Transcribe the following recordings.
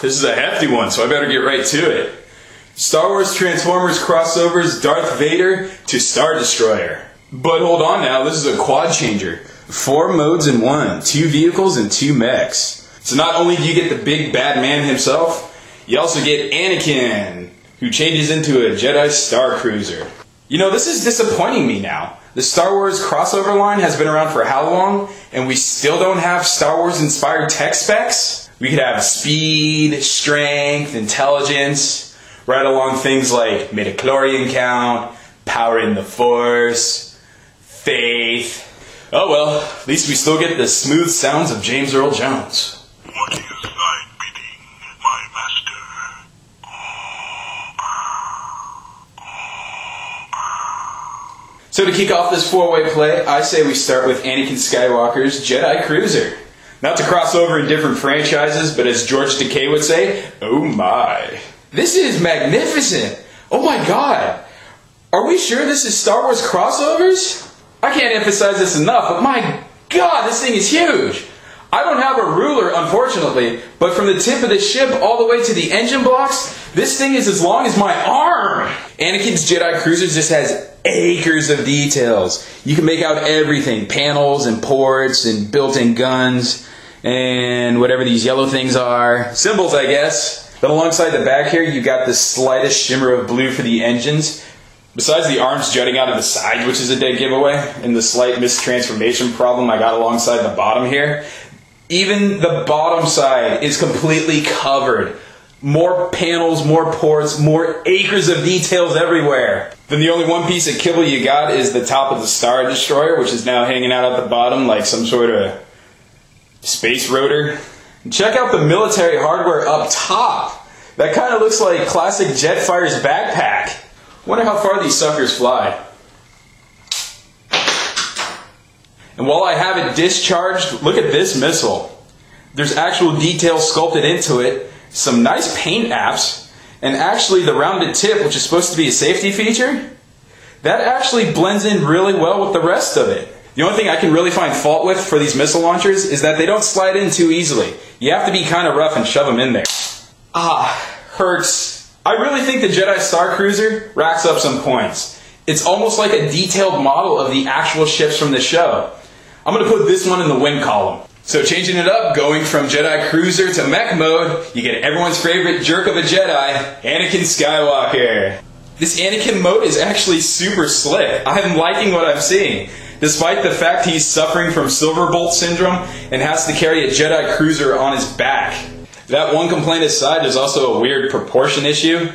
This is a hefty one, so I better get right to it. Star Wars Transformers crossovers Darth Vader to Star Destroyer. But hold on now, this is a quad changer. 4 modes in one, 2 vehicles and 2 mechs. So not only do you get the big bad man himself, you also get Anakin, who changes into a Jedi Star Cruiser. You know, this is disappointing me now. The Star Wars crossover line has been around for how long, and we still don't have Star Wars inspired tech specs? We could have speed, strength, intelligence, right along things like midichlorian count, power in the Force, faith. Oh well, at least we still get the smooth sounds of James Earl Jones. What is thy bidding, my master? So to kick off this 4-way play, I say we start with Anakin Skywalker's Jedi Cruiser. Not to cross over in different franchises, but as George Takei would say, oh my. This is magnificent! Oh my god! Are we sure this is Star Wars crossovers? I can't emphasize this enough, but my god, this thing is huge! I don't have a ruler, unfortunately, but from the tip of the ship all the way to the engine blocks, this thing is as long as my arm! Anakin's Jedi Cruiser just has acres of details. You can make out everything, panels and ports and built-in guns and whatever these yellow things are. Symbols, I guess. Then alongside the back here, you got the slightest shimmer of blue for the engines. Besides the arms jutting out of the side, which is a dead giveaway, and the slight mistransformation problem I got alongside the bottom here, even the bottom side is completely covered. More panels, more ports, more acres of details everywhere. Then the only one piece of kibble you got is the top of the Star Destroyer, which is now hanging out at the bottom like some sort of space rotor. And check out the military hardware up top. That kind of looks like classic Jetfire's backpack. Wonder how far these suckers fly. And while I have it discharged, look at this missile. There's actual details sculpted into it, some nice paint apps, and actually the rounded tip, which is supposed to be a safety feature, that actually blends in really well with the rest of it. The only thing I can really find fault with for these missile launchers is that they don't slide in too easily. You have to be kind of rough and shove them in there. Ah, hurts. I really think the Jedi Star Cruiser racks up some points. It's almost like a detailed model of the actual ships from the show. I'm going to put this one in the win column. So changing it up, going from Jedi Cruiser to mech mode, you get everyone's favorite jerk of a Jedi, Anakin Skywalker. This Anakin mode is actually super slick. I'm liking what I'm seeing. Despite the fact he's suffering from Silverbolt syndrome and has to carry a Jedi Cruiser on his back. That one complaint aside, there's also a weird proportion issue.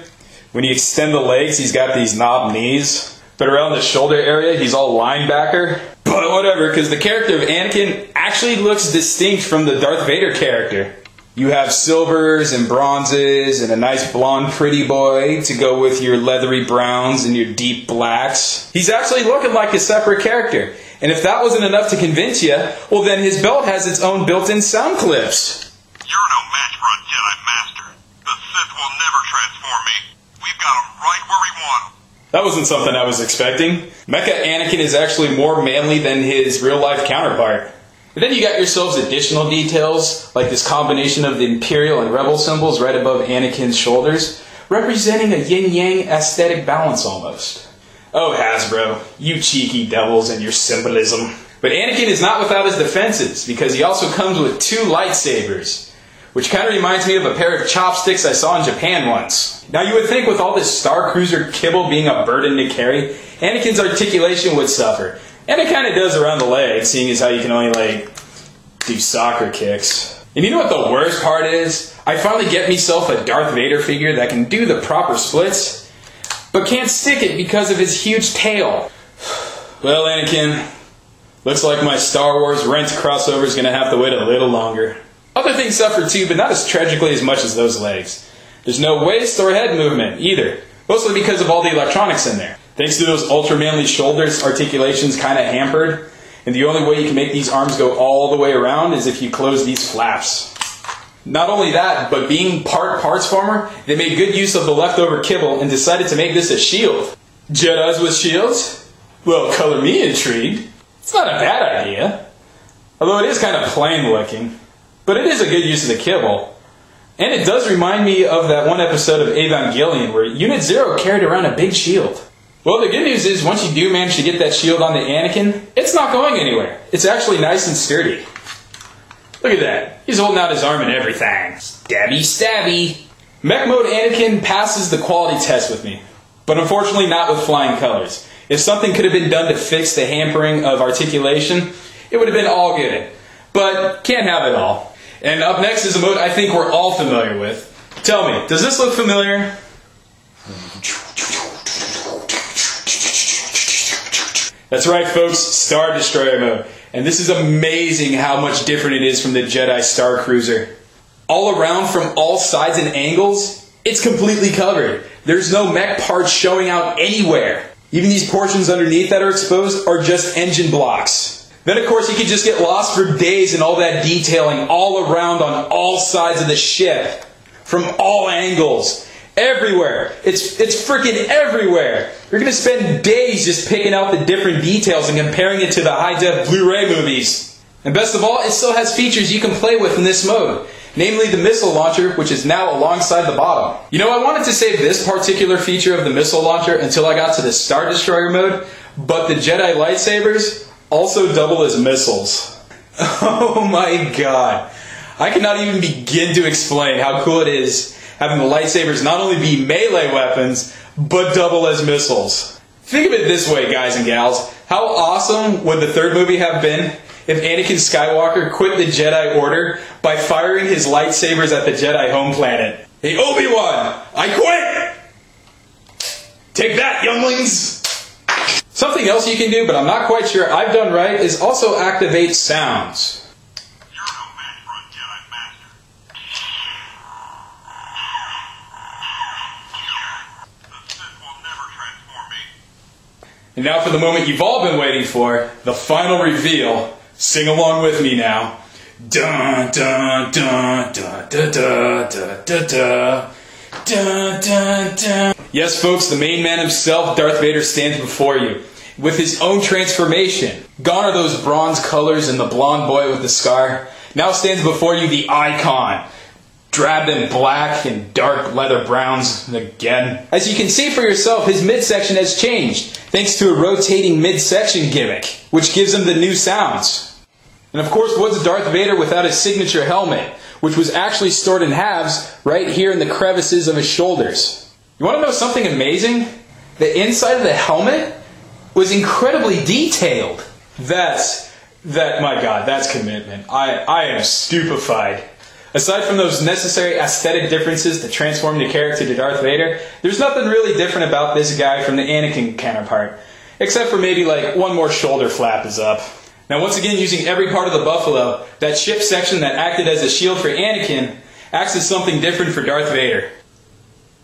When you extend the legs, he's got these knob knees. But around the shoulder area, he's all linebacker. But whatever, because the character of Anakin actually looks distinct from the Darth Vader character. You have silvers and bronzes and a nice blonde pretty boy to go with your leathery browns and your deep blacks. He's actually looking like a separate character. And if that wasn't enough to convince you, well then his belt has its own built-in sound clips. You're no match for a Jedi Master. The Sith will never transform me. We've got him right where we want him. That wasn't something I was expecting. Mecha Anakin is actually more manly than his real-life counterpart. But then you got yourselves additional details, like this combination of the Imperial and Rebel symbols right above Anakin's shoulders, representing a yin-yang aesthetic balance almost. Oh Hasbro, you cheeky devils and your symbolism. But Anakin is not without his defenses, because he also comes with 2 lightsabers, which kind of reminds me of a pair of chopsticks I saw in Japan once. Now you would think with all this Star Cruiser kibble being a burden to carry, Anakin's articulation would suffer. And it kind of does around the legs, seeing as how you can only, do soccer kicks. And you know what the worst part is? I finally get myself a Darth Vader figure that can do the proper splits, but can't stick it because of his huge tail. Well, Anakin, looks like my Star Wars Rent crossover is going to have to wait a little longer. Other things suffer too, but not as tragically as much as those legs. There's no waist or head movement either, mostly because of all the electronics in there. Thanks to those ultra-manly shoulders, articulation's kind of hampered, and the only way you can make these arms go all the way around is if you close these flaps. Not only that, but being parts farmer, they made good use of the leftover kibble and decided to make this a shield. Jedis with shields? Well, color me intrigued. It's not a bad idea. Although it is kind of plain looking. But it is a good use of the kibble. And it does remind me of that one episode of Evangelion where Unit Zero carried around a big shield. Well, the good news is once you do manage to get that shield onto Anakin, it's not going anywhere. It's actually nice and sturdy. Look at that. He's holding out his arm and everything. Stabby, stabby. Mech mode Anakin passes the quality test with me, but unfortunately not with flying colors. If something could have been done to fix the hampering of articulation, it would have been all good. But can't have it all. And up next is a mode I think we're all familiar with. Tell me, does this look familiar? That's right, folks, Star Destroyer mode. And this is amazing how much different it is from the Jedi Star Cruiser. All around from all sides and angles, it's completely covered. There's no mech parts showing out anywhere. Even these portions underneath that are exposed are just engine blocks. Then of course you could just get lost for days in all that detailing all around on all sides of the ship. From all angles. Everywhere. It's freaking everywhere. You're going to spend days just picking out the different details and comparing it to the high-def Blu-ray movies. And best of all, it still has features you can play with in this mode. Namely the missile launcher, which is now alongside the bottom. You know, I wanted to save this particular feature of the missile launcher until I got to the Star Destroyer mode, but the Jedi lightsabers also double as missiles. Oh my god. I cannot even begin to explain how cool it is having the lightsabers not only be melee weapons, but double as missiles. Think of it this way, guys and gals. How awesome would the third movie have been if Anakin Skywalker quit the Jedi Order by firing his lightsabers at the Jedi home planet? Hey, Obi-Wan, I quit! Take that, younglings! Something else you can do, but I'm not quite sure I've done right, is also activate sounds. You're no match for a Jedi Master. The Sith will never transform me. And now for the moment you've all been waiting for, the final reveal. Sing along with me now. Dun dun dun dun dun dun dun dun dun dun dun dun. Yes, folks, the main man himself, Darth Vader, stands before you with his own transformation. Gone are those bronze colors and the blonde boy with the scar. Now stands before you the icon, draped in black and dark leather browns again. As you can see for yourself, his midsection has changed thanks to a rotating midsection gimmick, which gives him the new sounds. And of course, what's Darth Vader without his signature helmet, which was actually stored in halves right here in the crevices of his shoulders. You want to know something amazing? The inside of the helmet was incredibly detailed. My God, that's commitment. I am stupefied. Aside from those necessary aesthetic differences to transform the character to Darth Vader, there's nothing really different about this guy from the Anakin counterpart. Except for maybe like one more shoulder flap is up. Now once again, using every part of the buffalo, that ship section that acted as a shield for Anakin acts as something different for Darth Vader.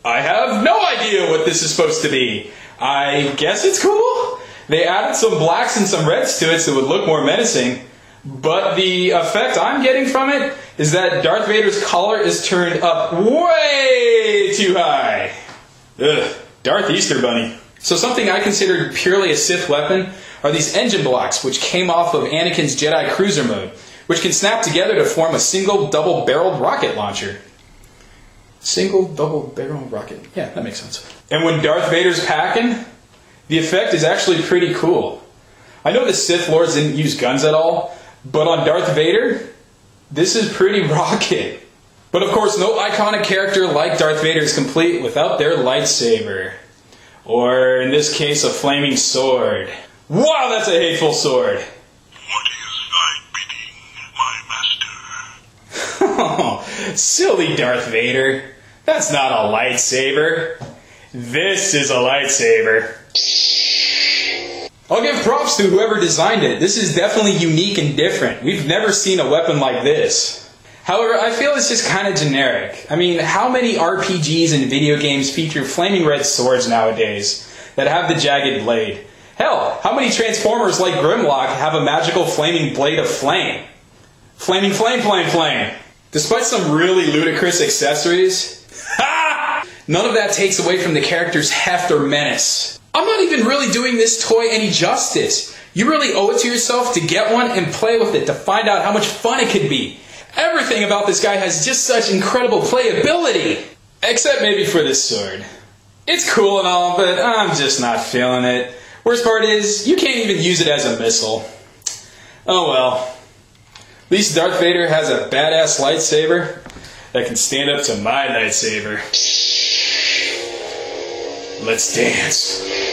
I have no idea what this is supposed to be. I guess it's cool. They added some blacks and some reds to it so it would look more menacing. But the effect I'm getting from it is that Darth Vader's collar is turned up way too high. Ugh, Darth Easter Bunny. So something I considered purely a Sith weapon are these engine blocks, which came off of Anakin's Jedi Cruiser mode, which can snap together to form a single double-barreled rocket launcher. Single double-barreled rocket. Yeah, that makes sense. And when Darth Vader's packing, the effect is actually pretty cool. I know the Sith Lords didn't use guns at all, but on Darth Vader, this is pretty rocket. But of course, no iconic character like Darth Vader is complete without their lightsaber. Or, in this case, a flaming sword. Wow, that's a hateful sword! What is thy bidding, my master? Oh, silly Darth Vader. That's not a lightsaber. This is a lightsaber. I'll give props to whoever designed it. This is definitely unique and different. We've never seen a weapon like this. However, I feel it's just kind of generic. I mean, how many RPGs and video games feature flaming red swords nowadays that have the jagged blade? Hell, how many Transformers like Grimlock have a magical flaming blade of flame? Flaming flame, flame, flame. Despite some really ludicrous accessories, none of that takes away from the character's heft or menace. I'm not even really doing this toy any justice. You really owe it to yourself to get one and play with it to find out how much fun it could be. Everything about this guy has just such incredible playability. Except maybe for this sword. It's cool and all, but I'm just not feeling it. Worst part is, you can't even use it as a missile. Oh well. At least Darth Vader has a badass lightsaber that can stand up to my lightsaber. Let's dance.